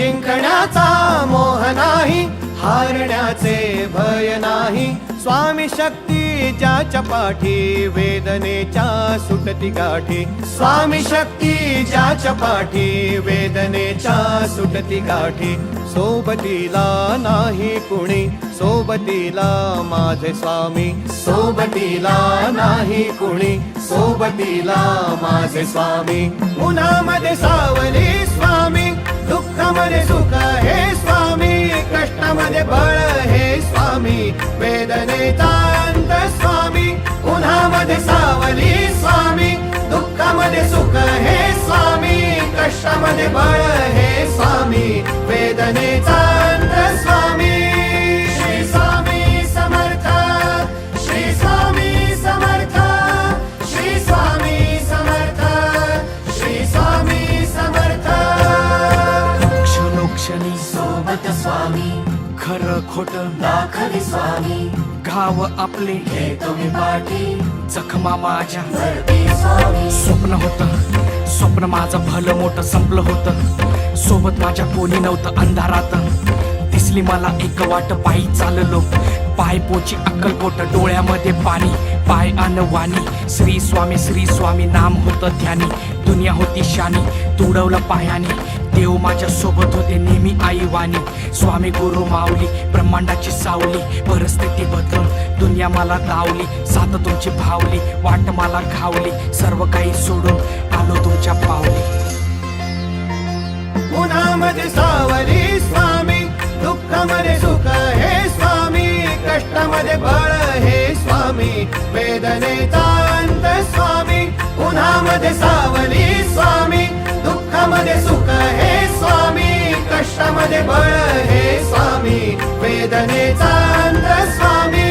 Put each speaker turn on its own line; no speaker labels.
जिंकण्याचा मोह नाही, हारण्याचे भय नाही. स्वामी शक्ती ज्याच्या पाठी, वेदनेच्या सुटती गाठी. स्वामी शक्ती ज्याच्या पाठी, वेदनेच्या सुटती गाठी. सोबतीला नाही कुणी, सोबतीला माझे स्वामी. सोबतीला नाही कुणी, सोबतीला माझे स्वामी. उन्हामध्ये सावली स्वामी, दुःखामध्ये सुख हे स्वामी. कष्टामध्ये बळ हे स्वामी, वेदनेचा अंत स्वामी. उन्हामध्ये सावली स्वामी, दुःखामध्ये सुख हे स्वामी. कष्टामध्ये बळ हे स्वामी, वेदनेचा अंत स्वामी. श्री स्वामी समर्थ, श्री स्वामी समर्थ, श्री स्वामी समर्थ, श्री स्वामी समर्थ.
क्षणोक्षणी
सोबत स्वामी,
खरं खोट
दाखवी स्वामी.
घाव आपले
घेतो मी पाठी,
जखमा माझ्या
भरती स्वामी.
स्वप्न होतं, स्वप्न माझं भलं मोठं संपलं होतं. सोबत माझ्या कोणी नव्हतं अंधारात. दिसली मला एक वाट, पायी चाललो पाय पोची अक्कलकोट. डोळ्यामध्ये पाणी, पाय अनवाणी. श्री स्वामी नाम होतं ध्यानी. दुनिया होती शानी, तुडवलं पायाने. देव माझ्या सोबत होते नेहमी आईवाणी. स्वामी गुरु माऊली, ब्रह्मांडाची सावली. परिस्थिती बदलून दुनिया मला धावली. साथ तुमची भावली, वाट मला घावली. सर्व काही सोडून आलो तुमच्या पावली.
उन्हामध्ये सावली स्वामी, दुःखामध्ये सुख हे स्वामी. कष्टामध्ये बळ हे स्वामी, वेदनेचा अंत स्वामी. उन्हामध्ये सावली स्वामी, दुःखामध्ये सुख हे स्वामी. कष्टामध्ये बळ हे स्वामी, वेदनेचा अंत स्वामी.